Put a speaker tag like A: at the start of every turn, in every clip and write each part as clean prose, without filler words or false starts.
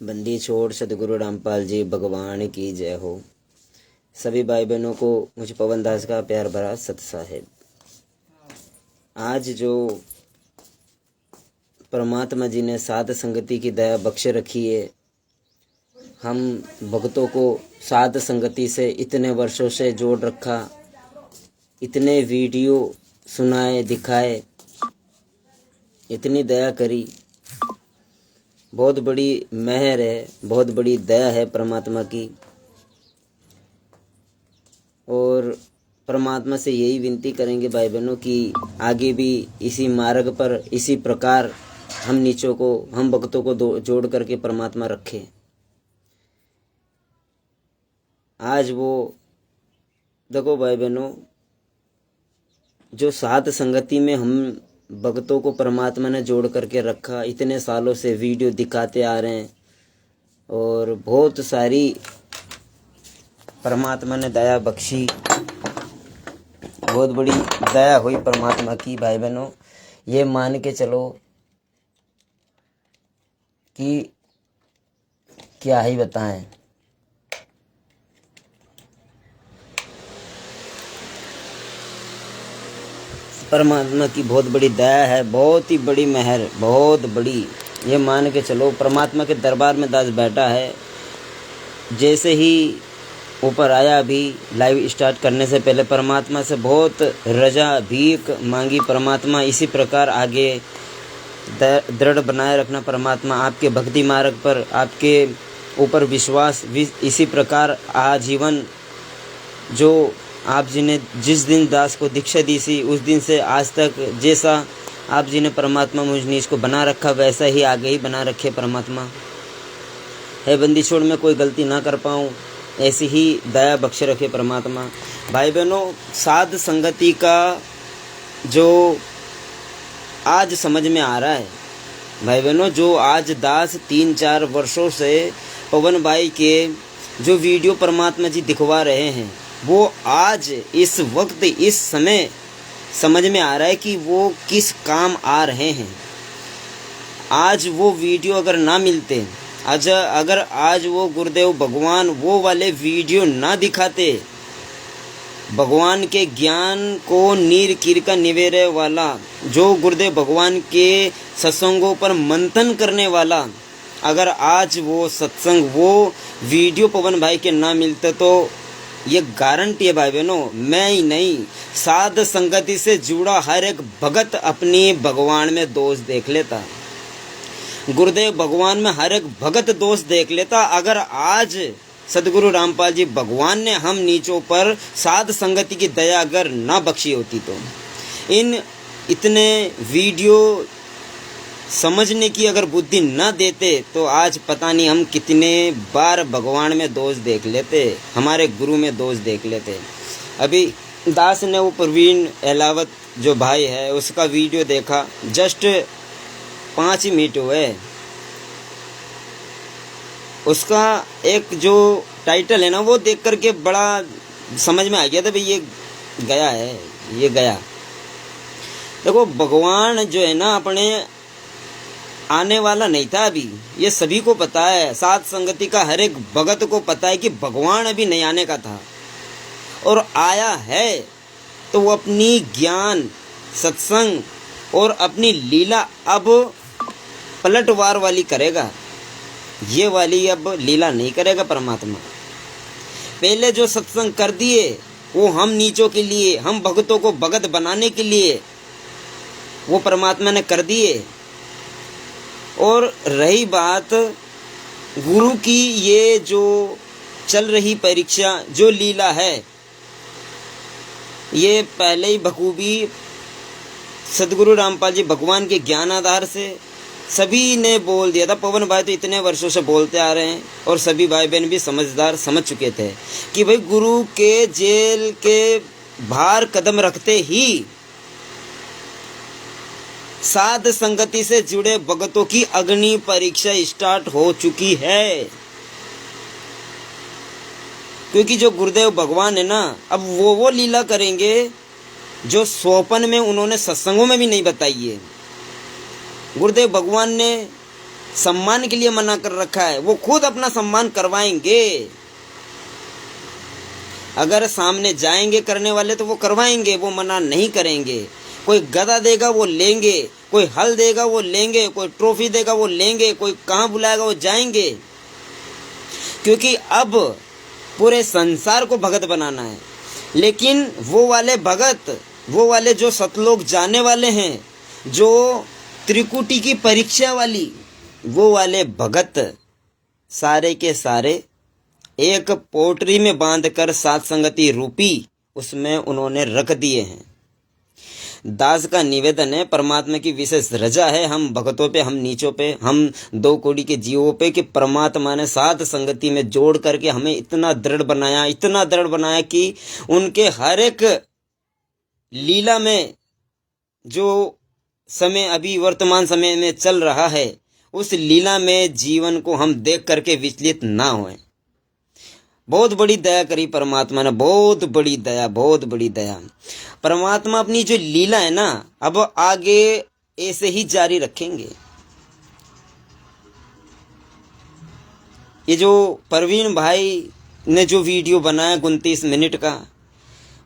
A: बंदी छोड़ सदगुरु रामपाल जी भगवान की जय हो। सभी भाई बहनों को मुझे पवन दास का प्यार भरा सत साहेब। आज जो परमात्मा जी ने साध संगति की दया बख्श रखी है, हम भक्तों को साध संगति से इतने वर्षों से जोड़ रखा, इतने वीडियो सुनाए दिखाए, इतनी दया करी। बहुत बड़ी मेहर है, बहुत बड़ी दया है परमात्मा की। और परमात्मा से यही विनती करेंगे भाई बहनों कि आगे भी इसी मार्ग पर इसी प्रकार हम नीचों को, हम भक्तों को जोड़ करके परमात्मा रखे। आज वो देखो भाई बहनों, जो साध संगति में हम भक्तों को परमात्मा ने जोड़ करके रखा, इतने सालों से वीडियो दिखाते आ रहे हैं और बहुत सारी परमात्मा ने दया बख्शी, बहुत बड़ी दया हुई परमात्मा की। भाई बहनों, ये मान के चलो कि क्या ही बताएं। परमात्मा की बहुत बड़ी दया है, बहुत ही बड़ी मेहर, बहुत बड़ी। ये मान के चलो परमात्मा के दरबार में दास बैठा है। जैसे ही ऊपर आया, अभी लाइव स्टार्ट करने से पहले परमात्मा से बहुत रजा भीख मांगी। परमात्मा इसी प्रकार आगे दृढ़ बनाए रखना। परमात्मा आपके भक्ति मार्ग पर, आपके ऊपर विश्वास इसी प्रकार आजीवन, जो आप जी ने जिस दिन दास को दीक्षा दी सी, उस दिन से आज तक जैसा आप जी ने परमात्मा मुझ नीच को बना रखा, वैसा ही आगे ही बना रखे परमात्मा। है बंदी छोड़ में कोई गलती ना कर पाऊँ, ऐसी ही दया बख्श रखे परमात्मा। भाई बहनों, साध संगति का जो आज समझ में आ रहा है, भाई बहनों, जो आज दास 3-4 वर्षों से पवन भाई के जो वीडियो परमात्मा जी दिखवा रहे हैं, वो आज इस वक्त इस समय समझ में आ रहा है कि वो किस काम आ रहे हैं। आज वो वीडियो अगर ना मिलते, अगर आज वो गुरुदेव भगवान वो वाले वीडियो ना दिखाते, भगवान के ज्ञान को नीर कीर का निवेरे वाला, जो गुरुदेव भगवान के सत्संगों पर मंथन करने वाला, अगर आज वो सत्संग वो वीडियो पवन भाई के ना मिलते, तो ये गारंटी है भाई बहनों, मैं ही नहीं, साध संगति से जुड़ा हर एक भगत अपनी भगवान में दोष देख लेता, गुरुदेव भगवान में हर एक भगत दोष देख लेता। अगर आज सदगुरु रामपाल जी भगवान ने हम नीचों पर साध संगति की दया अगर ना बख्शी होती, तो इन इतने वीडियो समझने की अगर बुद्धि ना देते, तो आज पता नहीं हम कितने बार भगवान में दोष देख लेते, हमारे गुरु में दोष देख लेते। अभी दास ने वो प्रवीण एलावत जो भाई है, उसका वीडियो देखा, जस्ट 5 ही मिनट हुए। उसका एक जो टाइटल है ना, वो देख करके बड़ा समझ में आ गया था भाई ये गया है, ये गया। देखो भगवान जो है ना, अपने आने वाला नहीं था अभी, ये सभी को पता है, साध संगति का हर एक भगत को पता है कि भगवान अभी नहीं आने का था, और आया है तो वो अपनी ज्ञान सत्संग और अपनी लीला अब पलटवार वाली करेगा। ये वाली अब लीला नहीं करेगा परमात्मा। पहले जो सत्संग कर दिए वो हम नीचों के लिए, हम भक्तों को भगत बनाने के लिए वो परमात्मा ने कर दिए। और रही बात गुरु की, ये जो चल रही परीक्षा, जो लीला है, ये पहले ही बखूबी सदगुरु रामपाल जी भगवान के ज्ञान आधार से सभी ने बोल दिया था। पवन भाई तो इतने वर्षों से बोलते आ रहे हैं, और सभी भाई बहन भी समझदार समझ चुके थे कि भाई गुरु के जेल के बाहर कदम रखते ही साध संगति से जुड़े भगतों की अग्नि परीक्षा स्टार्ट हो चुकी है। क्योंकि जो गुरुदेव भगवान है ना, अब वो लीला करेंगे जो सोपन में उन्होंने सत्संगों में भी नहीं बताई है। गुरुदेव भगवान ने सम्मान के लिए मना कर रखा है, वो खुद अपना सम्मान करवाएंगे। अगर सामने जाएंगे करने वाले तो वो करवाएंगे, वो मना नहीं करेंगे। कोई गदा देगा वो लेंगे, कोई हल देगा वो लेंगे, कोई ट्रॉफी देगा वो लेंगे, कोई कहाँ बुलाएगा वो जाएंगे। क्योंकि अब पूरे संसार को भगत बनाना है। लेकिन वो वाले भगत, वो वाले जो सतलोक जाने वाले हैं, जो त्रिकुटी की परीक्षा वाली, वो वाले भगत सारे के सारे एक पोटरी में बांधकर सात संगति रूपी उसमें उन्होंने रख दिए हैं। दास का निवेदन है, परमात्मा की विशेष रजा है हम भक्तों पे, हम नीचों पे, हम 2 कोड़ी के जीवों पे, कि परमात्मा ने सात संगति में जोड़ करके हमें इतना दृढ़ बनाया, इतना दृढ़ बनाया कि उनके हर एक लीला में जो समय अभी वर्तमान समय में चल रहा है, उस लीला में जीवन को हम देख करके विचलित ना होएं। बहुत बड़ी दया करी परमात्मा ने, बहुत बड़ी दया, बहुत बड़ी दया। परमात्मा अपनी जो लीला है ना, अब आगे ऐसे ही जारी रखेंगे। ये जो परवीन भाई ने जो वीडियो बनाया 29 मिनट का,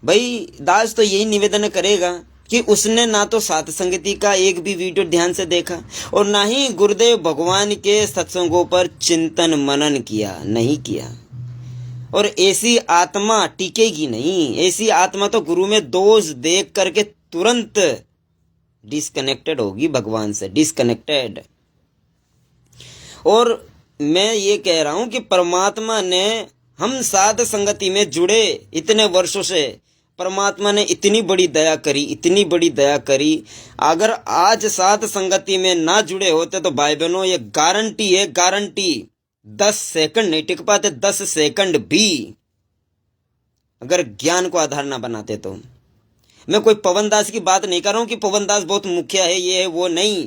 A: भाई दास तो यही निवेदन करेगा कि उसने ना तो सात संगति का एक भी वीडियो ध्यान से देखा और ना ही गुरुदेव भगवान के सत्संगों पर चिंतन मनन किया, नहीं किया। और ऐसी आत्मा टिकेगी नहीं। ऐसी आत्मा तो गुरु में दोष देख करके तुरंत डिस्कनेक्टेड होगी भगवान से, डिस्कनेक्टेड। और मैं ये कह रहा हूं कि परमात्मा ने, हम साध संगति में जुड़े इतने वर्षों से, परमात्मा ने इतनी बड़ी दया करी, इतनी बड़ी दया करी। अगर आज साध संगति में ना जुड़े होते तो भाई बहनों, ये गारंटी है, गारंटी 10 सेकंड नहीं टिक पाते, 10 सेकंड भी, अगर ज्ञान को आधार ना बनाते तो। मैं कोई पवन दास की बात नहीं कर रहा हूं कि पवन दास बहुत मुखिया है, ये है वो नहीं।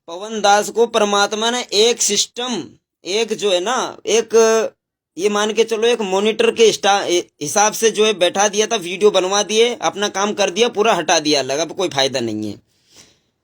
A: पवन दास को परमात्मा ने एक सिस्टम, एक जो है ना, एक ये मान के चलो एक मॉनिटर के हिसाब से जो है बैठा दिया था, वीडियो बनवा दिए, अपना काम कर दिया, पूरा हटा दिया अलग, अब कोई फायदा नहीं है।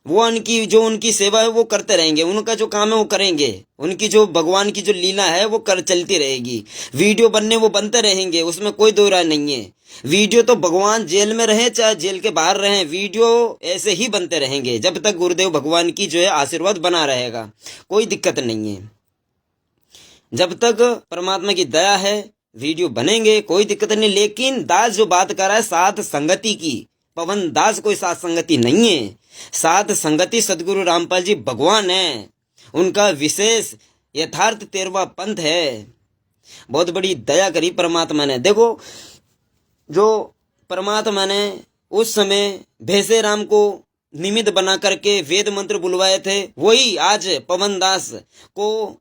A: वो उनकी जो उनकी सेवा है वो करते रहेंगे, उनका जो काम है वो करेंगे, उनकी जो भगवान की जो लीला है वो कर चलती रहेगी। वीडियो बनने वो बनते रहेंगे, उसमें कोई दो राय नहीं है। वीडियो तो भगवान जेल में रहे चाहे जेल के बाहर रहे, वीडियो ऐसे ही बनते रहेंगे जब तक गुरुदेव भगवान की जो है आशीर्वाद बना रहेगा, कोई दिक्कत नहीं है। जब तक परमात्मा की दया है वीडियो बनेंगे, कोई दिक्कत नहीं। लेकिन दास जो बात कर रहा है साथ संगति की, पवन दास कोई साथ संगति नहीं है। साथ संगति सदगुरु रामपाल जी भगवान है, उनका विशेष यथार्थ 13वां पंथ है। बहुत बड़ी दया करी परमात्मा ने। देखो, जो परमात्मा ने उस समय भैसे राम को निमित्त बना करके वेद मंत्र बुलवाए थे, वही आज पवन दास को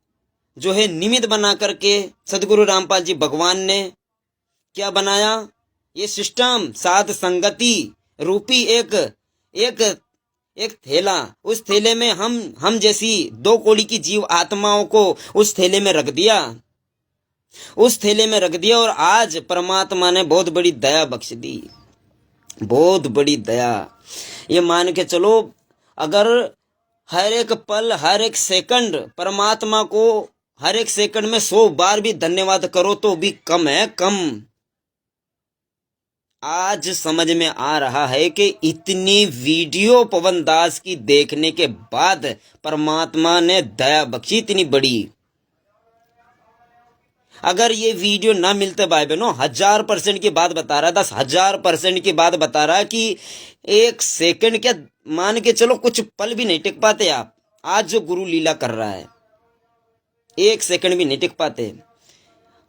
A: जो है निमित्त बना करके सदगुरु रामपाल जी भगवान ने क्या बनाया, ये सिस्टम साध संगति रूपी एक थैला। उस थैले में हम जैसी 2 कोड़ी की जीव आत्माओं को उस थैले में रख दिया, उस थैले में रख दिया। और आज परमात्मा ने बहुत बड़ी दया बख्श दी, बहुत बड़ी दया। ये मान के चलो, अगर हर एक पल, हर एक सेकंड परमात्मा को हर एक सेकंड में 100 बार भी धन्यवाद करो तो भी कम है, कम। आज समझ में आ रहा है कि इतनी वीडियो पवन दास की देखने के बाद परमात्मा ने दया बख्शी इतनी बड़ी। अगर ये वीडियो ना मिलते भाई बहनों, 1000% की बात बता रहा है, 10,000% की बात बता रहा है कि एक सेकंड क्या मान के चलो, कुछ पल भी नहीं टिक पाते आप। आज जो गुरु लीला कर रहा है, एक सेकंड भी नहीं टिक पाते।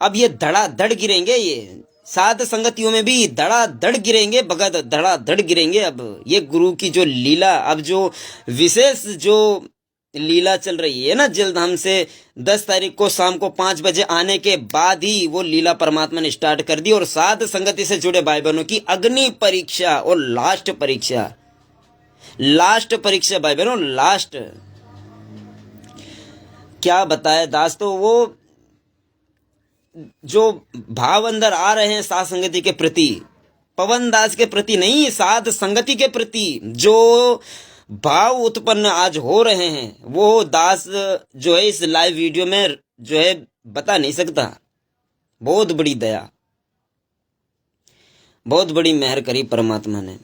A: अब ये धड़ाधड़ गिरेंगे, ये साध संगतियों में भी धड़ाधड़ गिरेंगे, भगत धड़ाधड़ गिरेंगे। अब ये गुरु की जो लीला, अब जो विशेष जो लीला चल रही है ना, जलधाम से 10 तारीख को शाम को 5 बजे आने के बाद ही वो लीला परमात्मा ने स्टार्ट कर दी। और साध संगति से जुड़े भाई बहनों की अग्नि परीक्षा और लास्ट परीक्षा भाई बहनों, लास्ट। क्या बताए दास, तो वो जो भाव अंदर आ रहे हैं साध संगति के प्रति, पवन दास के प्रति नहीं, साध संगति के प्रति, जो भाव उत्पन्न आज हो रहे हैं, वो दास जो है इस लाइव वीडियो में जो है बता नहीं सकता। बहुत बड़ी दया, बहुत बड़ी मेहर करी परमात्मा ने।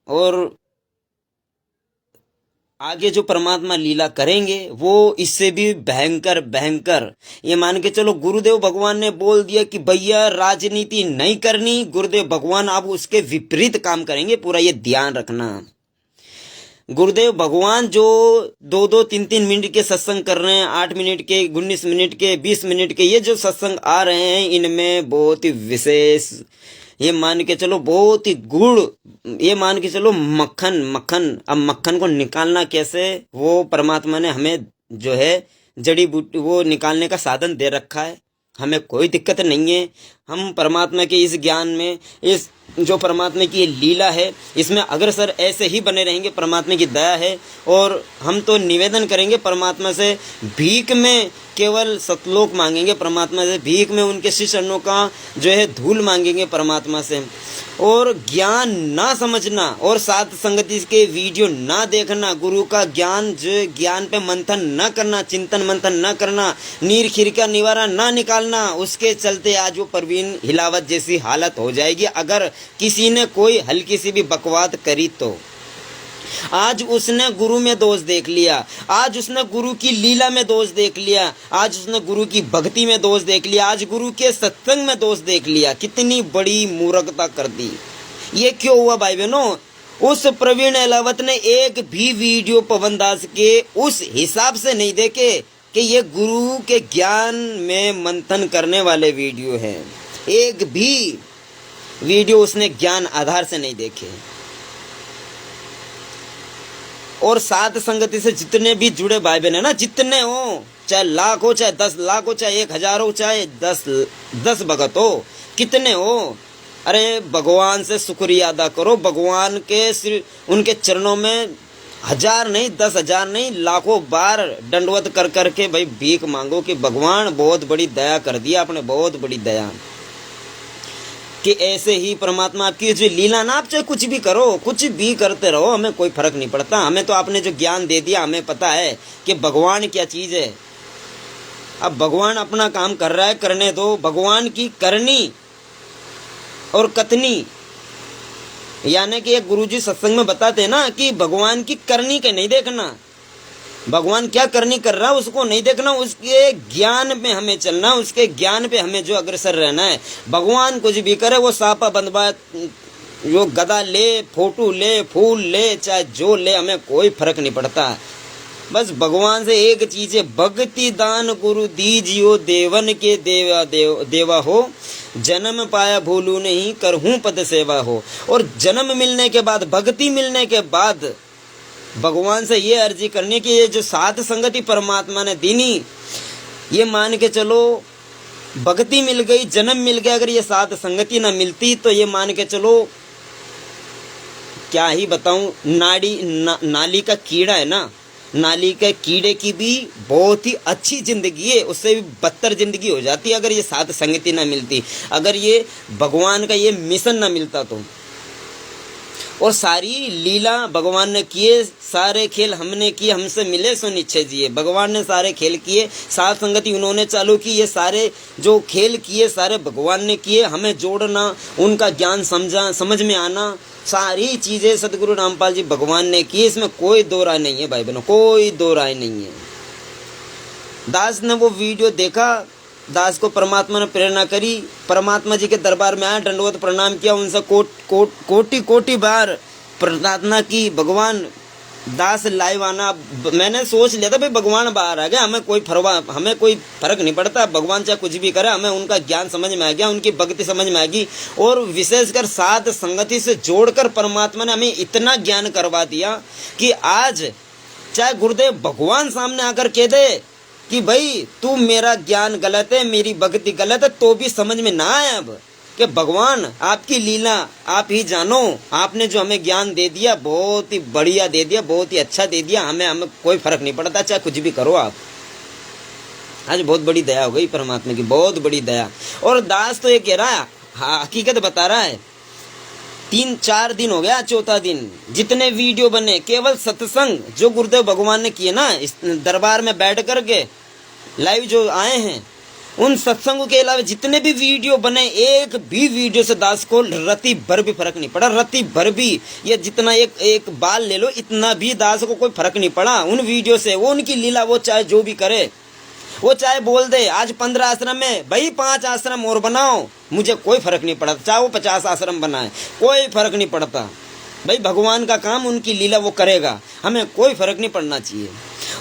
A: और आगे जो परमात्मा लीला करेंगे वो इससे भी भयंकर भयंकर। ये मान के चलो गुरुदेव भगवान ने बोल दिया कि भैया राजनीति नहीं करनी, गुरुदेव भगवान अब उसके विपरीत काम करेंगे, पूरा ये ध्यान रखना। गुरुदेव भगवान जो 2-2, 3-3 मिनट के सत्संग कर रहे हैं, 8 मिनट के, 19 मिनट के, 20 मिनट के, ये जो सत्संग आ रहे हैं इनमें बहुत ही विशेष, ये मान के चलो बहुत ही गुड़, ये मान के चलो मक्खन मक्खन। अब मक्खन को निकालना कैसे, वो परमात्मा ने हमें जो है जड़ी बूटी वो निकालने का साधन दे रखा है। हमें कोई दिक्कत नहीं है। हम परमात्मा के इस ज्ञान में, इस जो परमात्मा की ये लीला है, इसमें अग्रसर ऐसे ही बने रहेंगे। परमात्मा की दया है। और हम तो निवेदन करेंगे परमात्मा से, भीख में केवल सतलोक मांगेंगे परमात्मा से, भीख में उनके श्री चरणों का जो है धूल मांगेंगे परमात्मा से। और ज्ञान ना समझना और साथ संगति के वीडियो ना देखना, गुरु का ज्ञान जो ज्ञान पे मंथन न करना, चिंतन मंथन न करना, नीर खीर का निवारण ना निकालना, उसके चलते आज वो परवीन हिलावत जैसी हालत हो जाएगी। अगर किसी ने कोई हल्की सी भी बकवाद करी तो आज उसने गुरु में दोष देख लिया, आज उसने गुरु की लीला में दोष देख लिया, आज उसने गुरु की भक्ति में दोष देख लिया, आज गुरु के सत्संग में दोष देख लिया। कितनी बड़ी मूर्खता कर दी। ये क्यों हुआ भाई बहनों? उस प्रवीण हिलावत ने एक भी वीडियो पवन दास के उस हिसाब से नहीं देखे कि ये गुरु के ज्ञान में मंथन करने वाले वीडियो हैं। एक भी वीडियो उसने ज्ञान आधार से नहीं देखे। और साथ संगति से जितने भी जुड़े भाई बहन है ना, जितने हो, चाहे लाख हो, चाहे 10 लाख हो, चाहे 1000 हो, चाहे 10 भगत हो, कितने हो, अरे भगवान से शुक्रिया अदा करो। भगवान के उनके चरणों में 1000 नहीं, 10,000 नहीं, लाखों बार दंडवत कर करके भाई भीख मांगो कि भगवान बहुत बड़ी दया कर दिया आपने, बहुत बड़ी दया। कि ऐसे ही परमात्मा आपकी जो लीला ना, आप चाहे कुछ भी करो, कुछ भी करते रहो, हमें कोई फर्क नहीं पड़ता। हमें तो आपने जो ज्ञान दे दिया, हमें पता है कि भगवान क्या चीज है। अब भगवान अपना काम कर रहा है, करने दो। भगवान की करनी और कथनी, यानी कि एक गुरुजी सत्संग में बताते हैं ना कि भगवान की करनी के नहीं देखना, भगवान क्या करनी कर रहा है उसको नहीं देखना, उसके ज्ञान में हमें चलना, उसके ज्ञान पे हमें जो अग्रसर रहना है। भगवान कुछ भी करे, वो सापा बंदवा, जो गदा ले, फोटो ले, फूल ले, चाहे जो ले, हमें कोई फर्क नहीं पड़ता। बस भगवान से एक चीज है, भक्ति दान गुरु दीजियो, देवन के देवा हो, जन्म पाया भूलू नहीं, करहूं पद सेवा हो। और जन्म मिलने के बाद, भक्ति मिलने के बाद भगवान से ये अर्जी करनी कि ये जो साथ संगति परमात्मा ने दीनी, ये मान के चलो भक्ति मिल गई, जन्म मिल गया। अगर ये साथ संगति ना मिलती तो ये मान के चलो क्या ही बताऊं, नाली का कीड़ा है ना, नाली के कीड़े की भी बहुत ही अच्छी जिंदगी है, उससे भी बदतर जिंदगी हो जाती है अगर ये साथ संगति ना मिलती, अगर ये भगवान का ये मिशन ना मिलता तो। और सारी लीला भगवान ने किए, सारे खेल हमने किए, हमसे मिले सो निश्चय जिए। भगवान ने सारे खेल किए, साथ संगति उन्होंने चालू की, ये सारे जो खेल किए सारे भगवान ने किए। हमें जोड़ना, उनका ज्ञान समझ में आना, सारी चीजें सदगुरु रामपाल जी भगवान ने की, इसमें कोई दो राय नहीं है भाई बहनों, कोई दो राय नहीं है। दास ने वो वीडियो देखा, दास को परमात्मा ने प्रेरणा करी, परमात्मा जी के दरबार में आया, दंडवत प्रणाम किया, उनसे कोटि कोटि बार प्रार्थना की, भगवान दास लाइव आना। मैंने सोच लिया था भाई भगवान बाहर आ गया, हमें कोई फर्क नहीं पड़ता, भगवान चाहे कुछ भी करे, हमें उनका ज्ञान समझ में आ गया, उनकी भक्ति समझ में आ गई। और विशेषकर साथ संगति से जोड़कर परमात्मा ने हमें इतना ज्ञान करवा दिया कि आज चाहे गुरुदेव भगवान सामने आकर कह दे कि भाई तू मेरा ज्ञान गलत है, मेरी भक्ति गलत है, तो भी समझ में ना आए अब कि भगवान आपकी लीला आप ही जानो, आपने जो हमें ज्ञान दे दिया बहुत ही बढ़िया दे दिया, बहुत ही अच्छा दे दिया, हमें कोई फर्क नहीं पड़ता, चाहे कुछ भी करो आप। आज बहुत बड़ी दया हो गई परमात्मा की, बहुत बड़ी दया। और दास तो ये कह रहा है, हकीकत बता रहा है 3-4 दिन हो गया, चौथा दिन। जितने वीडियो बने केवल सत्संग जो गुरुदेव भगवान ने किए ना, इस दरबार में बैठ करके लाइव जो आए हैं, उन सत्संगों के अलावा जितने भी वीडियो बने, एक भी वीडियो से दास को रति भर भी फर्क नहीं पड़ा। रति भर भी, ये जितना एक बाल ले लो, इतना भी दास को कोई फर्क नहीं पड़ा उन वीडियो से। वो उनकी लीला, वो चाहे जो भी करे, वो चाहे बोल दे आज 15 आश्रम में भाई 5 आश्रम और बनाओ, मुझे कोई फर्क नहीं पड़ता। चाहे वो 50 आश्रम बनाए, कोई फर्क नहीं पड़ता भाई। भगवान का काम, उनकी लीला वो करेगा, हमें कोई फर्क नहीं पड़ना चाहिए।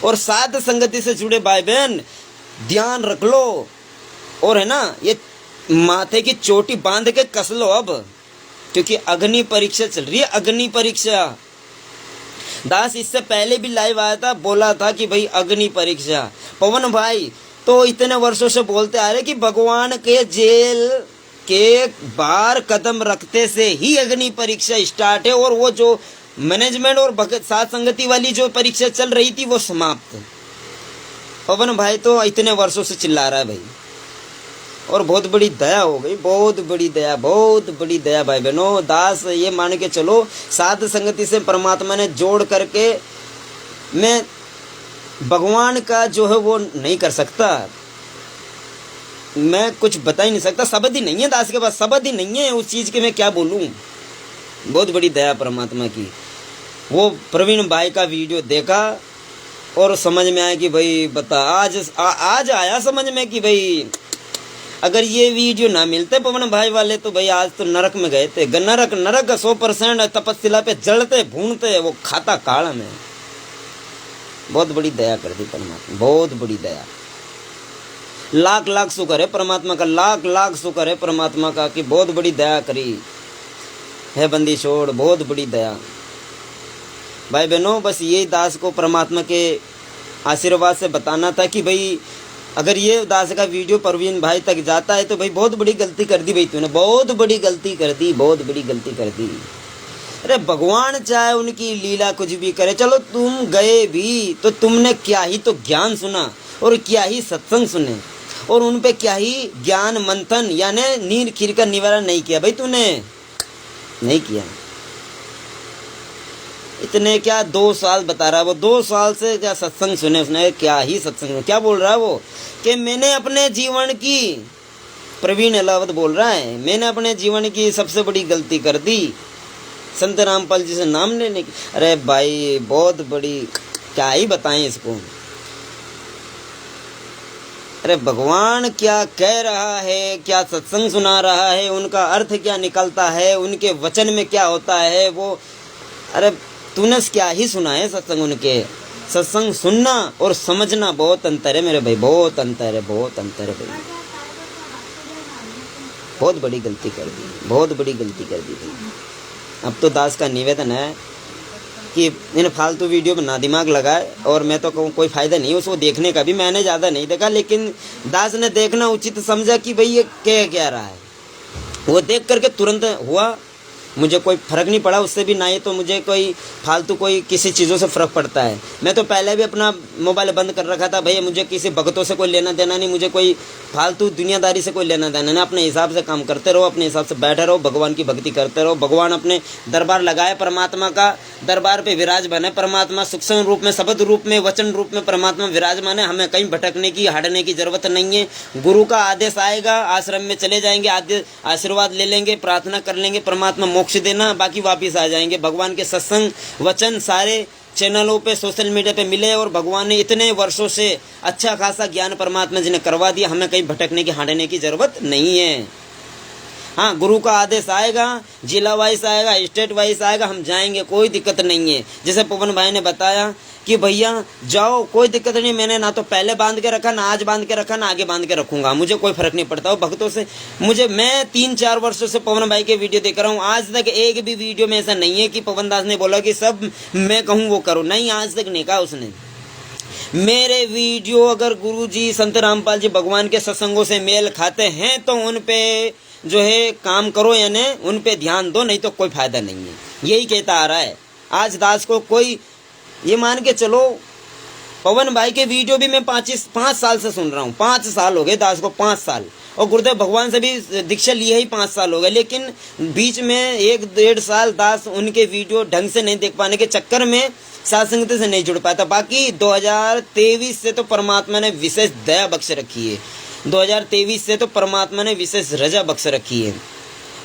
A: और साध संगति से जुड़े भाई बहन ध्यान रख लो, और है ना, ये माथे की चोटी बांध के कस लो अब, क्योंकि अग्नि परीक्षा चल रही है। अग्नि परीक्षा दास इससे पहले भी लाइव आया था, बोला था कि भाई अग्नि परीक्षा। पवन भाई तो इतने वर्षों से बोलते आ रहे कि भगवान के जेल के बाहर कदम रखते से ही अग्नि परीक्षा स्टार्ट है, और वो जो मैनेजमेंट और भगत साध संगति वाली जो परीक्षा चल रही थी वो समाप्त। पवन भाई तो इतने वर्षों से चिल्ला रहा है भाई, और बहुत बड़ी दया हो गई, बहुत बड़ी दया, बहुत बड़ी दया भाई बहनों। दास ये मान के चलो, साध संगति से परमात्मा ने जोड़ करके मैं भगवान का जो है वो नहीं कर सकता, मैं कुछ बता ही नहीं सकता। शब्द ही नहीं है दास के पास, शब्द ही नहीं है उस चीज़ के, मैं क्या बोलूँ। बहुत बड़ी दया परमात्मा की। वो प्रवीण भाई का वीडियो देखा और समझ में आया कि भाई बता, आज आया समझ में कि भाई अगर ये वीडियो ना मिलते पवन भाई वाले तो भाई आज तो नरक में गए थे। नरक 100% तपस्या पे जलते भूनते, वो खाता काल में। बहुत बड़ी दया कर दी परमात्मा, बहुत बड़ी दया। लाख लाख शुक्र है परमात्मा का, लाख लाख शुक्र है परमात्मा का कि बहुत बड़ी दया करी है बंदी छोड़, बहुत बड़ी दया। भाई बहनों बस यही दास को परमात्मा के आशीर्वाद से बताना था कि भाई अगर ये दास का वीडियो परवीन भाई तक जाता है तो भाई बहुत बड़ी गलती कर दी भाई तूने, बहुत बड़ी गलती कर दी, बहुत बड़ी गलती कर दी। अरे भगवान चाहे उनकी लीला कुछ भी करे, चलो तुम गए भी तो तुमने क्या ही तो ज्ञान सुना और क्या ही सत्संग सुने, और उन पे क्या ही ज्ञान मंथन यानी नीर खीर का निवारण नहीं किया भाई, तूने नहीं किया। इतने क्या 2 साल बता रहा है वो, 2 साल से क्या सत्संग सुने उसने, क्या ही सत्संग, क्या बोल रहा है वो कि मैंने अपने जीवन की, प्रवीण अलावत बोल रहा है, मैंने अपने जीवन की सबसे बड़ी गलती कर दी संत रामपाल जी से नाम लेने की। अरे भाई बहुत बड़ी, क्या ही बताएं इसको। अरे भगवान क्या कह रहा है, क्या सत्संग सुना रहा है, उनका अर्थ क्या निकलता है, उनके वचन में क्या होता है वो। अरे तूने क्या ही सुना है सत्संग, उनके सत्संग सुनना और समझना बहुत अंतर है मेरे भाई, बहुत अंतर है, बहुत अंतर है भाई। बहुत बड़ी गलती कर दी, बहुत बड़ी गलती कर दी भाई। अब तो दास का निवेदन है कि इन फालतू वीडियो में ना दिमाग लगाए, और मैं तो कहूँ कोई फ़ायदा नहीं उसको देखने का भी, मैंने ज़्यादा नहीं देखा, लेकिन दास ने देखना उचित समझा कि भाई ये क्या रहा है। वो देख करके तुरंत हुआ, मुझे कोई फ़र्क नहीं पड़ा उससे भी, ना ही तो मुझे कोई फालतू कोई किसी चीज़ों से फ़र्क पड़ता है। मैं तो पहले भी अपना मोबाइल बंद कर रखा था भैया, मुझे किसी भक्तों से कोई लेना देना नहीं, मुझे कोई फालतू दुनियादारी से कोई लेना देना नहीं। अपने हिसाब से काम करते रहो, अपने हिसाब से बैठे रहो, भगवान की भक्ति करते रहो। भगवान अपने दरबार लगाए, परमात्मा का दरबार पे विराजमान है परमात्मा, सूक्ष्म रूप में, शब्द रूप में, वचन रूप में परमात्मा विराजमान है। हमें कहीं भटकने की, हटने की जरूरत नहीं है। गुरु का आदेश आएगा, आश्रम में चले जाएंगे, आशीर्वाद ले लेंगे, प्रार्थना कर लेंगे, परमात्मा मोक्ष देना, बाकी वापिस आ जाएंगे। भगवान के सत्संग वचन सारे चैनलों पे, सोशल मीडिया पे मिले, और भगवान ने इतने वर्षों से अच्छा खासा ज्ञान परमात्मा जी ने करवा दिया। हमें कहीं भटकने की, हटने की जरूरत नहीं है। हाँ, गुरु का आदेश आएगा, जिला वाइज आएगा, स्टेट वाइज आएगा, हम जाएंगे, कोई दिक्कत नहीं है। जैसे पवन भाई ने बताया कि भैया जाओ, कोई दिक्कत नहीं, मैंने ना तो पहले बांध के रखा, ना आज बांध के रखा, ना आगे बांध के रखूंगा, मुझे कोई फर्क नहीं पड़ता। वो भक्तों से मैं 3-4 वर्षों से पवन भाई के वीडियो देख रहा हूँ, आज तक एक भी वीडियो में ऐसा नहीं है कि पवन दास ने बोला कि सब मैं कहूँ वो करो, नहीं, आज तक नहीं कहा उसने। मेरे वीडियो अगर गुरुजी संत रामपाल जी भगवान के सत्संगों से मेल खाते हैं तो उन पे जो है काम करो, यानी उन पे ध्यान दो, नहीं तो कोई फायदा नहीं है। यही कहता आ रहा है। आज दास को कोई ये मान के चलो, पवन भाई के वीडियो भी मैं 5 साल से सुन रहा हूँ, 5 साल हो गए दास को, 5 साल, और गुरुदेव भगवान से भी दीक्षा लिए ही 5 साल हो गए, लेकिन बीच में 1-1.5 साल दास उनके वीडियो ढंग से नहीं देख पाने के चक्कर में साध संगत से नहीं जुड़ पाता। बाकी 2023 से तो परमात्मा ने विशेष दया बख्श रखी है, 2023 से तो परमात्मा ने विशेष रजा बख्श रखी है।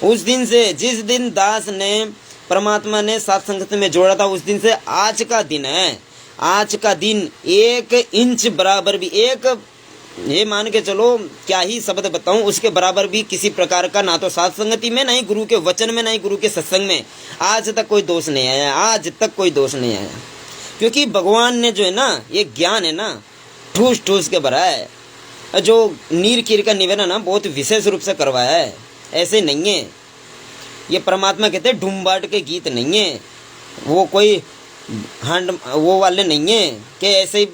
A: उस दिन से, जिस दिन दास ने परमात्मा ने साध संगत में जोड़ा था, उस दिन से आज का दिन है, आज का दिन 1 इंच बराबर भी, एक ये मान के चलो क्या ही शब्द बताऊं, उसके बराबर भी किसी प्रकार का ना तो साध संगति में, ना ही गुरु के वचन में, ना ही गुरु के सत्संग में आज तक कोई दोष नहीं आया, आज तक कोई दोष नहीं आया। क्योंकि भगवान ने जो है ना, ये ज्ञान है ना, ठूस ठूस के भरा है। जो नीर कीर का निवेदन ना बहुत विशेष रूप से करवाया है, ऐसे नहीं है। ये परमात्मा कहते हैं ढूंढ के गीत नहीं है, वो कोई हंड वो वाले नहीं है कि ऐसे ही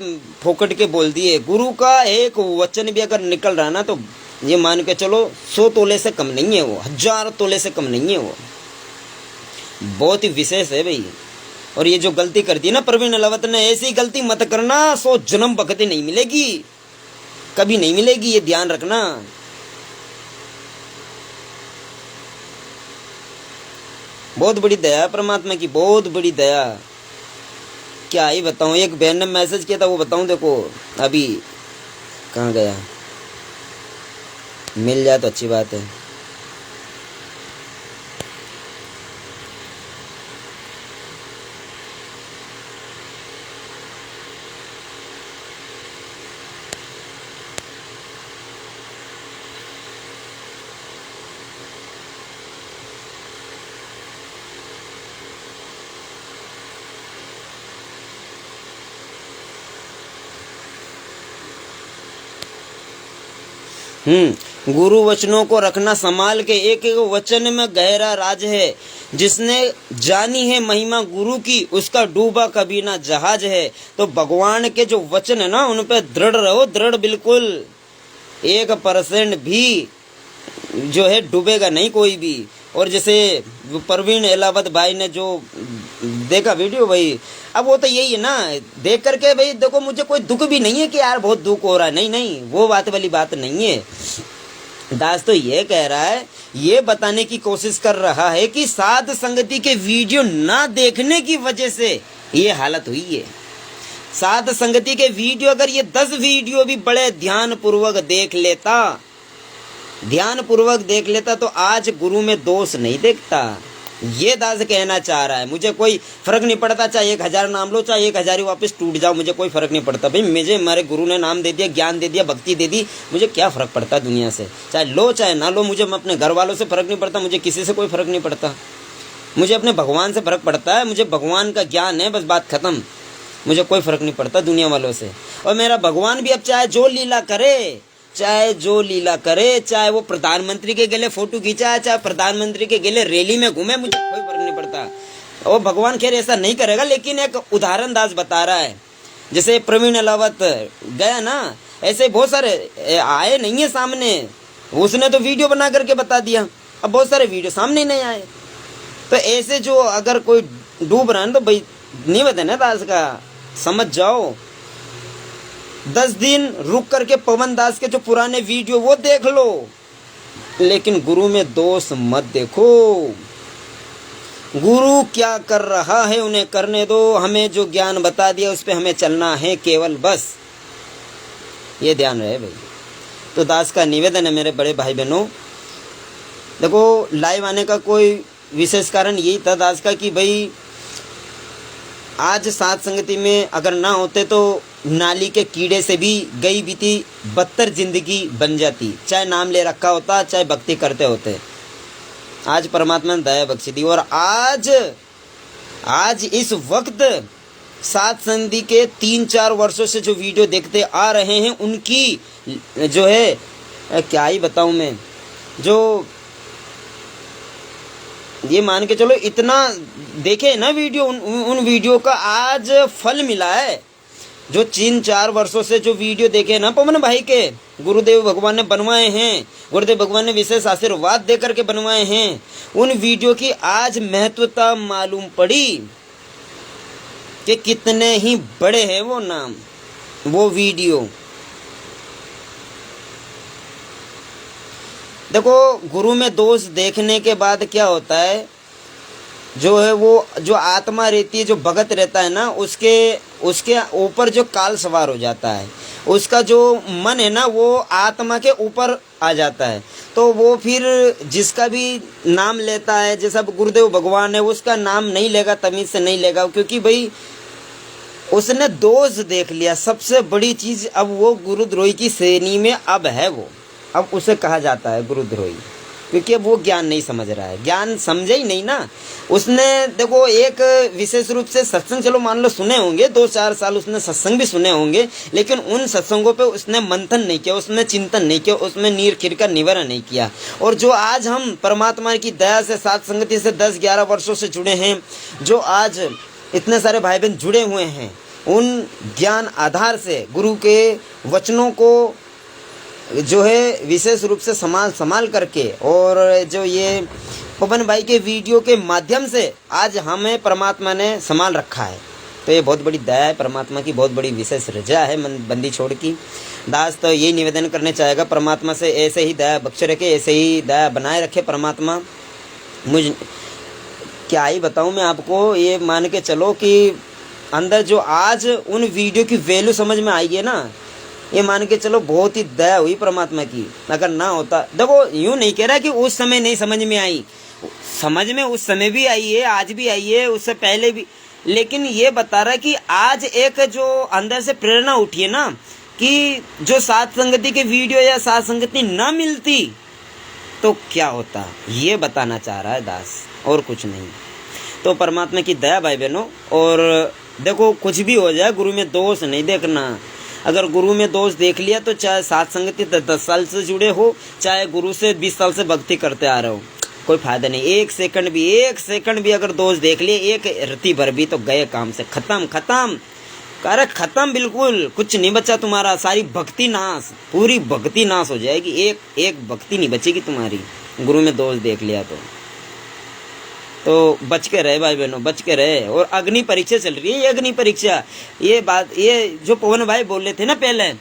A: फोकट के बोल दिए। गुरु का एक वचन भी अगर निकल रहा ना, तो ये मान के चलो 100 तोले से कम नहीं है, वो 1000 तोले से कम नहीं है, वो बहुत ही विशेष है भाई। और ये जो गलती कर दी ना प्रवीण अलावत ने, ऐसी गलती मत करना, 100 जन्म भक्ति नहीं मिलेगी, कभी नहीं मिलेगी, ये ध्यान रखना। बहुत बड़ी दया परमात्मा की, बहुत बड़ी दया, क्या ही बताऊं। एक बहन ने मैसेज किया था, वो बताऊं, देखो अभी कहाँ गया, मिल जाए तो अच्छी बात है। गुरु वचनों को रखना संभाल के, एक एक वचन में गहरा राज है। जिसने जानी है महिमा गुरु की, उसका डूबा कभी ना जहाज है। तो भगवान के जो वचन है ना, उन पे दृढ़ रहो, दृढ़ बिल्कुल, 1% भी जो है डूबेगा नहीं कोई भी। और जैसे प्रवीण एलावत भाई ने जो देखा वीडियो भाई, अब वो तो यही है ना, देख करके भाई देखो, मुझे कोई दुख भी नहीं है कि यार बहुत दुख हो रहा है, नहीं नहीं, वो बात वाली बात नहीं है। दास तो ये कह रहा है, ये बताने की कोशिश कर रहा है कि साध संगति के वीडियो ना देखने की वजह से ये हालत हुई है। साध संगति के वीडियो अगर ये 10 वीडियो भी बड़े ध्यान पूर्वक देख लेता तो आज गुरु में दोष नहीं देखता। ये दास कहना चाह रहा है। मुझे कोई फर्क नहीं पड़ता, चाहे 1000 नाम लो, चाहे 1000 ही वापस टूट जाओ, मुझे कोई फर्क नहीं पड़ता भाई। मुझे हमारे गुरु ने नाम दे दिया, ज्ञान दे दिया, भक्ति दे दी, मुझे क्या फर्क पड़ता दुनिया से, चाहे लो चाहे ना लो। मुझे अपने घर वालों से फर्क नहीं पड़ता, मुझे किसी से कोई फर्क नहीं पड़ता। मुझे अपने भगवान से फर्क पड़ता है, मुझे भगवान का ज्ञान है, बस बात खत्म। मुझे कोई फर्क नहीं पड़ता दुनिया वालों से। और मेरा भगवान भी अब चाहे जो लीला करे, चाहे वो प्रधानमंत्री के गले फोटो खींचा, चाहे प्रधानमंत्री के गले रैली में घूमे, मुझे कोई फर्क नहीं पड़ता। और भगवान खैर ऐसा नहीं करेगा, लेकिन एक उदाहरण दास बता रहा है। जैसे प्रवीण अलावत गया ना, ऐसे बहुत सारे आए नहीं है सामने, उसने तो वीडियो बना करके बता दिया, अब बहुत सारे वीडियो सामने नहीं आए। तो ऐसे जो अगर कोई डूब रहा है तो भाई नहीं बताना दास का, समझ जाओ। 10 दिन रुक करके पवन दास के जो पुराने वीडियो वो देख लो, लेकिन गुरु में दोष मत देखो। गुरु क्या कर रहा है उन्हें करने दो, हमें जो ज्ञान बता दिया उस पे हमें चलना है केवल, बस ये ध्यान रहे भाई। तो दास का निवेदन है मेरे बड़े भाई बहनों, देखो लाइव आने का कोई विशेष कारण यही था दास का कि भाई आज साध संगति में अगर ना होते तो नाली के कीड़े से भी गई बीती बदतर जिंदगी बन जाती, चाहे नाम ले रखा होता, चाहे भक्ति करते होते। आज परमात्मा ने दया बख्शी दी। और आज इस वक्त साध संगति के 3-4 वर्षों से जो वीडियो देखते आ रहे हैं, उनकी जो है क्या ही बताऊं मैं, जो ये मान के चलो इतना देखे ना वीडियो, उन वीडियो का आज फल मिला है। जो 3-4 वर्षों से जो वीडियो देखे ना पवन भाई के, गुरुदेव भगवान ने बनवाए हैं, गुरुदेव भगवान ने विशेष आशीर्वाद दे करके बनवाए हैं, उन वीडियो की आज महत्वता मालूम पड़ी कि कितने ही बड़े हैं वो नाम, वो वीडियो। देखो गुरु में दोष देखने के बाद क्या होता है, जो है वो जो आत्मा रहती है, जो भगत रहता है ना, उसके ऊपर जो काल सवार हो जाता है, उसका जो मन है ना वो आत्मा के ऊपर आ जाता है। तो वो फिर जिसका भी नाम लेता है, जैसा गुरुदेव भगवान है, उसका नाम नहीं लेगा, तमीज से नहीं लेगा, क्योंकि भाई उसने दोष देख लिया। सबसे बड़ी चीज, अब वो गुरुद्रोही की श्रेणी में अब है वो, अब उसे कहा जाता है गुरुद्रोही, क्योंकि अब वो ज्ञान नहीं समझ रहा है, ज्ञान समझे ही नहीं ना उसने। देखो एक विशेष रूप से सत्संग चलो मान लो सुने होंगे, 2-4 साल उसने सत्संग भी सुने होंगे, लेकिन उन सत्संगों पे उसने मंथन नहीं किया, उसने चिंतन नहीं किया, उसमें नीर खीर का निवारण नहीं किया। और जो आज हम परमात्मा की दया से साथ संगति से 10-11 वर्षों से जुड़े हैं, जो आज इतने सारे भाई बहन जुड़े हुए हैं, उन ज्ञान आधार से गुरु के वचनों को जो है विशेष रूप से संभाल करके, और जो ये पवन भाई के वीडियो के माध्यम से आज हमें परमात्मा ने संभाल रखा है। तो ये बहुत बड़ी दया है, परमात्मा की बहुत बड़ी विशेष रजा है बंदी छोड़ की। दास तो यही निवेदन करने चाहेगा परमात्मा से, ऐसे ही दया बख्शे रखे, ऐसे ही दया बनाए रखे परमात्मा। मुझ क्या ही बताऊँ मैं आपको, ये मान के चलो कि अंदर जो आज उन वीडियो की वैल्यू समझ में आई है ना, ये मान के चलो बहुत ही दया हुई परमात्मा की। अगर ना होता, देखो यूं नहीं कह रहा कि उस समय नहीं समझ में आई, समझ में उस समय भी आई है, आज भी आई है, उससे पहले भी, लेकिन ये बता रहा कि आज एक जो अंदर से प्रेरणा उठी है ना, कि जो साथ संगति के वीडियो या साथ संगति ना मिलती तो क्या होता, ये बताना चाह रहा है दास, और कुछ नहीं। तो परमात्मा की दया भाई बहनों। और देखो कुछ भी हो जाए, गुरु में दोष नहीं देखना। अगर गुरु में दोष देख लिया तो चाहे साथ संगति 10 साल से जुड़े हो, चाहे गुरु से 20 साल से भक्ति करते आ रहे हो, कोई फायदा नहीं। एक सेकंड भी अगर दोष देख लिए, एक रत्ती भर भी, तो गए काम से, खत्म अरे खत्म, बिल्कुल कुछ नहीं बचा तुम्हारा, सारी भक्ति नाश, पूरी भक्ति नाश हो जाएगी, एक भक्ति नहीं बचेगी तुम्हारी, गुरु में दोष देख लिया तो बच के रहे भाई बहनों, बच के रहे। और अग्नि परीक्षा चल रही है, ये अग्नि परीक्षा, ये बात, ये जो पवन भाई बोल रहे थे ना पहले,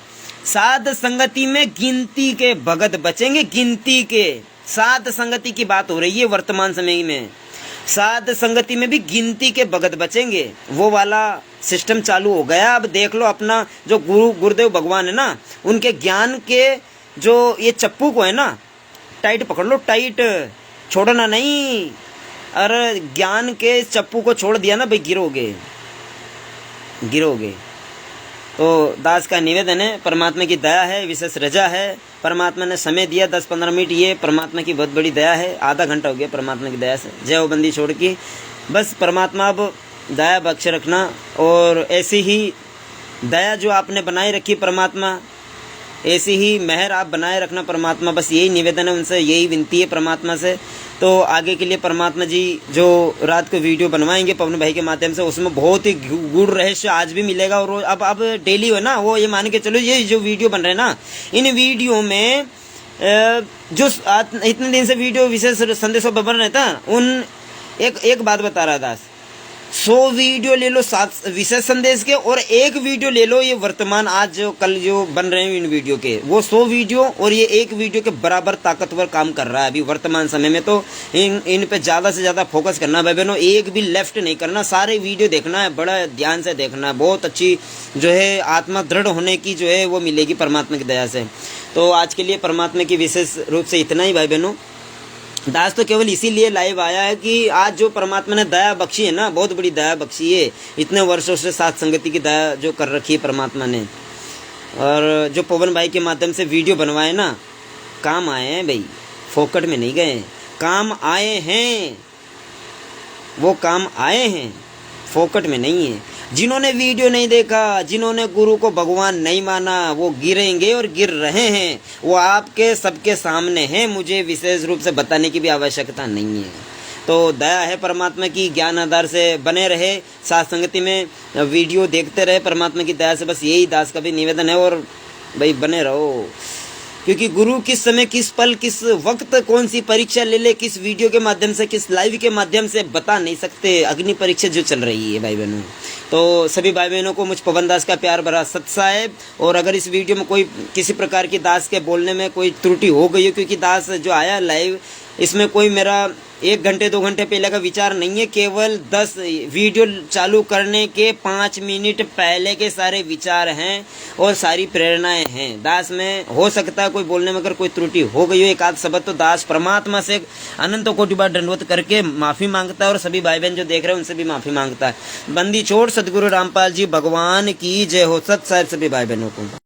A: साध संगति में गिनती के भगत बचेंगे, गिनती के, साध संगति की बात हो रही है वर्तमान समय में, साध संगति में भी गिनती के भगत बचेंगे, वो वाला सिस्टम चालू हो गया। अब देख लो अपना जो गुरुदेव भगवान है ना, उनके ज्ञान के जो ये चप्पू को है ना, टाइट पकड़ लो, टाइट छोड़ना नहीं। अरे ज्ञान के चप्पू को छोड़ दिया ना भाई, गिरोगे। तो दास का निवेदन है, परमात्मा की दया है, विशेष रजा है, परमात्मा ने समय दिया 10-15 मिनट, ये परमात्मा की बहुत बड़ी दया है, आधा घंटा हो गया परमात्मा की दया से। जय हो बंदी छोड़ की, बस परमात्मा अब दया बख्श रखना, और ऐसी ही दया जो आपने बनाए रखी परमात्मा, ऐसी ही मेहर आप बनाए रखना परमात्मा। बस यही निवेदन है उनसे, यही विनती है परमात्मा से। तो आगे के लिए परमात्मा जी जो रात को वीडियो बनवाएंगे पवन भाई के माध्यम से, उसमें बहुत ही गूढ़ रहस्य आज भी मिलेगा। और अब डेली है ना, वो ये मान के चलो, ये जो वीडियो बन रहे हैं ना, इन वीडियो में जो इतने दिन से वीडियो विशेष संदेशों पर बन रहे था, उन एक बात बता रहा दास, 100 वीडियो ले लो 7 विशेष संदेश के, और एक वीडियो ले लो ये वर्तमान आज जो कल जो बन रहे हैं इन वीडियो के, वो 100 वीडियो और ये एक वीडियो के बराबर ताकतवर काम कर रहा है अभी वर्तमान समय में। तो इन पे ज़्यादा से ज़्यादा फोकस करना भाई बहनों, एक भी लेफ्ट नहीं करना, सारे वीडियो देखना है, बड़ा ध्यान से देखना है। बहुत अच्छी जो है आत्मा दृढ़ होने की जो है वो मिलेगी परमात्मा की दया से। तो आज के लिए परमात्मा की विशेष रूप से इतना ही भाई बहनों। दास तो केवल इसीलिए लाइव आया है कि आज जो परमात्मा ने दया बख्शी है ना, बहुत बड़ी दया बख्शी है, इतने वर्षों से साथ संगति की दया जो कर रखी है परमात्मा ने। और जो पवन भाई के माध्यम से वीडियो बनवाए ना, काम आए हैं भाई, फोकट में नहीं गए, काम आए हैं, वो काम आए हैं, फोकट में नहीं है। जिन्होंने वीडियो नहीं देखा, जिन्होंने गुरु को भगवान नहीं माना, वो गिरेंगे और गिर रहे हैं, वो आपके सबके सामने हैं, मुझे विशेष रूप से बताने की भी आवश्यकता नहीं है। तो दया है परमात्मा की, ज्ञान आधार से बने रहे, साथ संगति में वीडियो देखते रहे परमात्मा की दया से, बस यही दास का भी निवेदन है। और भाई बने रहो, क्योंकि गुरु किस समय, किस पल, किस वक्त कौन सी परीक्षा ले ले, किस वीडियो के माध्यम से, किस लाइव के माध्यम से बता नहीं सकते। अग्नि परीक्षा जो चल रही है भाई बहनों। तो सभी भाई बहनों को मुझ पवन दास का प्यार भरा सत साहेब। और अगर इस वीडियो में कोई किसी प्रकार की दास के बोलने में कोई त्रुटि हो गई हो, क्योंकि दास जो आया लाइव, इसमें कोई मेरा 1 घंटे 2 घंटे पहले का विचार नहीं है, केवल 10 वीडियो चालू करने के 5 मिनट पहले के सारे विचार हैं और सारी प्रेरणाएं हैं। दास में हो सकता है कोई बोलने में अगर कोई त्रुटि हो गई हो, एक आध शब्द, तो दास परमात्मा से अनंत कोटि बार दंडवत करके माफ़ी मांगता है और सभी भाई बहन जो देख रहे हैं उनसे भी माफ़ी मांगता है। बंदी छोड़ सदगुरु रामपाल जी भगवान की जय हो। सत साहिब सभी भाई बहनों को।